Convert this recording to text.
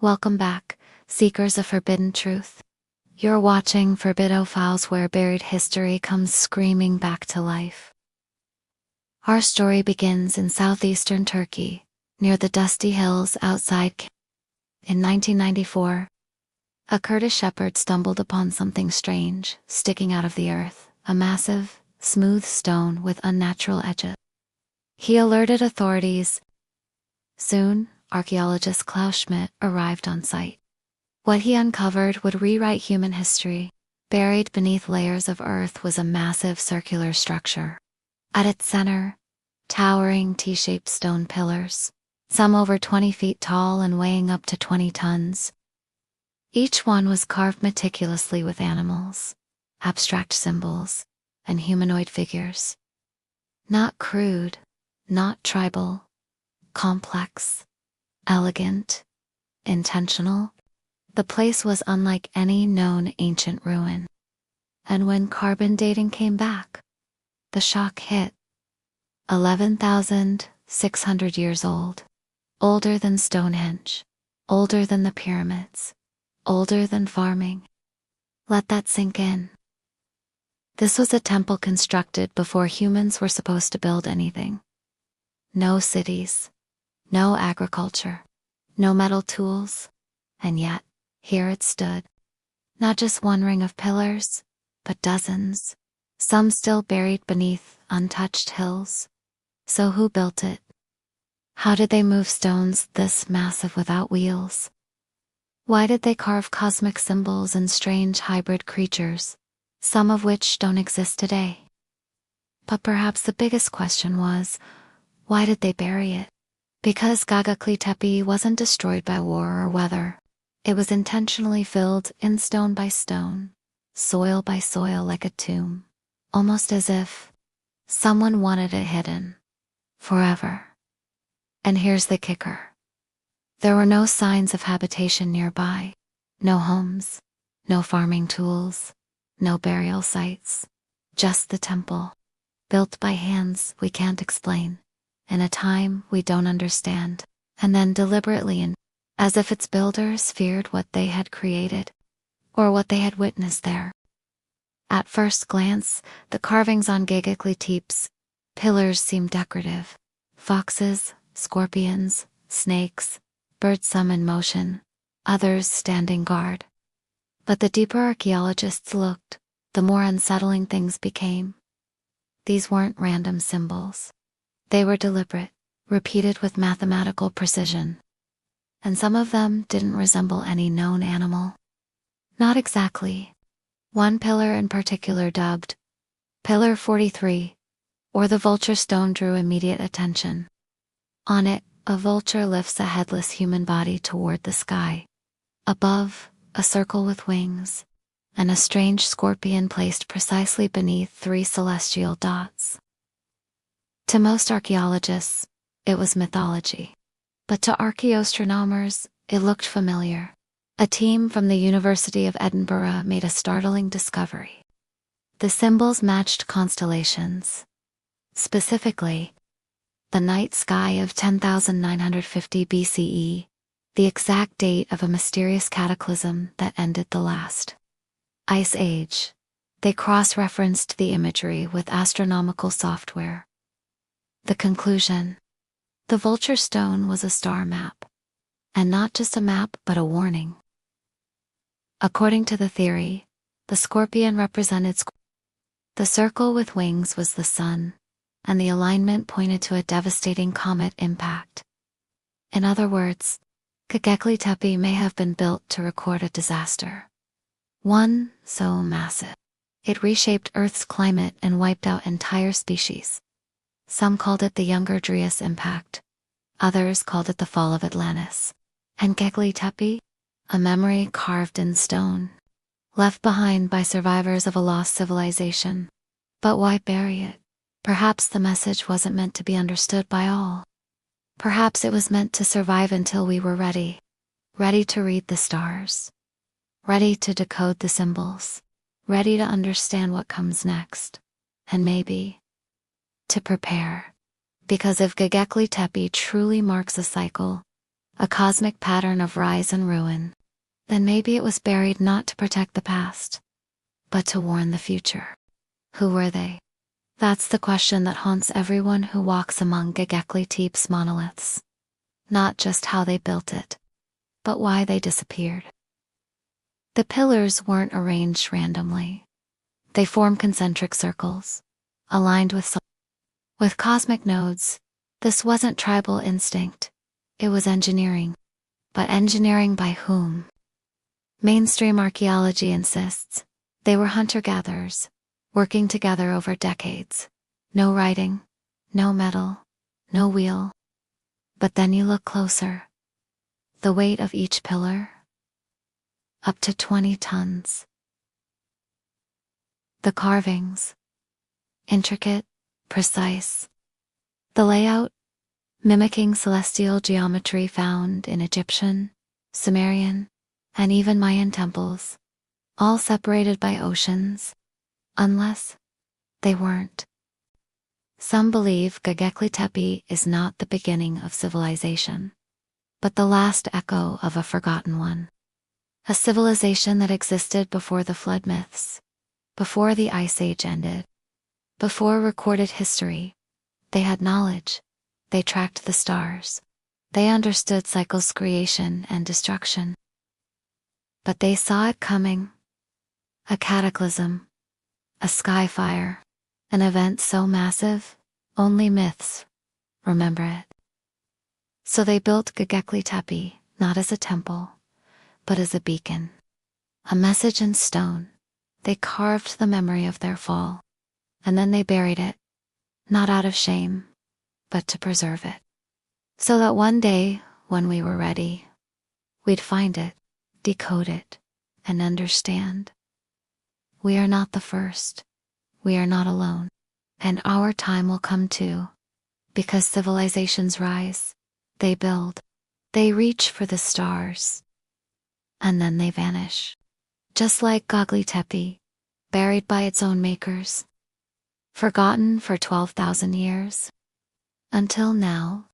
Welcome back, seekers of forbidden truth. You're watching Forbidophiles, where buried history comes screaming back to life. Our story begins in southeastern Turkey, near the dusty hills outside K. In 1994, a Kurdish shepherd stumbled upon something strange sticking out of the earth, a massive, smooth stone with unnatural edges. He alerted authorities. Soon, archaeologist Klaus Schmidt arrived on site. What he uncovered would rewrite human history. Buried beneath layers of earth was a massive circular structure. At its center, towering T-shaped stone pillars, some over 20 feet tall and weighing up to 20 tons. Each one was carved meticulously with animals, abstract symbols, and humanoid figures. Not crude, not tribal, complex, elegant, intentional. The place was unlike any known ancient ruin. And when carbon dating came back, the shock hit. 11,600 years old. Older than Stonehenge. Older than the pyramids. Older than farming. Let that sink in. This was a temple constructed before humans were supposed to build anything. No cities. No agriculture. No metal tools. And yet, here it stood. Not just one ring of pillars, but dozens. Some still buried beneath untouched hills. So who built it? How did they move stones this massive without wheels? Why did they carve cosmic symbols and strange hybrid creatures, some of which don't exist today? But perhaps the biggest question was, why did they bury it? Because Göbekli Tepe wasn't destroyed by war or weather. It was intentionally filled in stone by stone, soil by soil, like a tomb, almost as if someone wanted it hidden forever. And here's the kicker. There were no signs of habitation nearby, no homes, no farming tools, no burial sites, just the temple, built by hands we can't explain, in a time we don't understand, and then deliberately, as if its builders feared what they had created, or what they had witnessed there. At first glance, the carvings on Göbekli Tepe's pillars seemed decorative. Foxes, scorpions, snakes, birds, some in motion, others standing guard. But the deeper archaeologists looked, the more unsettling things became. These weren't random symbols. They were deliberate, repeated with mathematical precision. And some of them didn't resemble any known animal. Not exactly. One pillar in particular, dubbed Pillar 43, or the vulture stone, drew immediate attention. On it, a vulture lifts a headless human body toward the sky. Above, a circle with wings, and a strange scorpion placed precisely beneath 3 celestial dots. To most archaeologists, it was mythology. But to archaeoastronomers, it looked familiar. A team from the University of Edinburgh made a startling discovery. The symbols matched constellations. Specifically, the night sky of 10,950 BCE, the exact date of a mysterious cataclysm that ended the last Ice Age. They cross-referenced the imagery with astronomical software. The conclusion: the vulture stone was a star map. And not just a map, but a warning. According to the theory, the scorpion represented the circle with wings was the sun, and the alignment pointed to a devastating comet impact. In other words, Göbekli Tepe may have been built to record a disaster. One so massive, it reshaped Earth's climate and wiped out entire species. Some called it the Younger Dryas impact. Others called it the fall of Atlantis. And Göbekli Tepe? A memory carved in stone, left behind by survivors of a lost civilization. But why bury it? Perhaps the message wasn't meant to be understood by all. Perhaps it was meant to survive until we were ready. Ready to read the stars. Ready to decode the symbols. Ready to understand what comes next. And maybe to prepare. Because if Göbekli Tepe truly marks a cycle, a cosmic pattern of rise and ruin, then maybe it was buried not to protect the past, but to warn the future. Who were they? That's the question that haunts everyone who walks among Göbekli Tepe's monoliths. Not just how they built it, but why they disappeared. The pillars weren't arranged randomly. They formed concentric circles, aligned with cosmic nodes. This wasn't tribal instinct. It was engineering. But engineering by whom? Mainstream archaeology insists they were hunter-gatherers, working together over decades. No writing, no metal, no wheel. But then you look closer. The weight of each pillar? Up to 20 tons. The carvings? Intricate, precise. The layout? Mimicking celestial geometry found in Egyptian, Sumerian, and even Mayan temples, all separated by oceans. Unless they weren't. Some believe Göbekli Tepe is not the beginning of civilization, but the last echo of a forgotten one. A civilization that existed before the flood myths, before the Ice Age ended, before recorded history. They had knowledge. They tracked the stars. They understood cycles, creation and destruction. But they saw it coming. A cataclysm. A sky fire. An event so massive, only myths remember it. So they built Göbekli Tepe, not as a temple, but as a beacon. A message in stone. They carved the memory of their fall. And then they buried it. Not out of shame, but to preserve it. So that one day, when we were ready, we'd find it, decode it, and understand. We are not the first. We are not alone. And our time will come too. Because civilizations rise, they build, they reach for the stars. And then they vanish. Just like Göbekli Tepe, buried by its own makers. Forgotten for 12,000 years. Until now.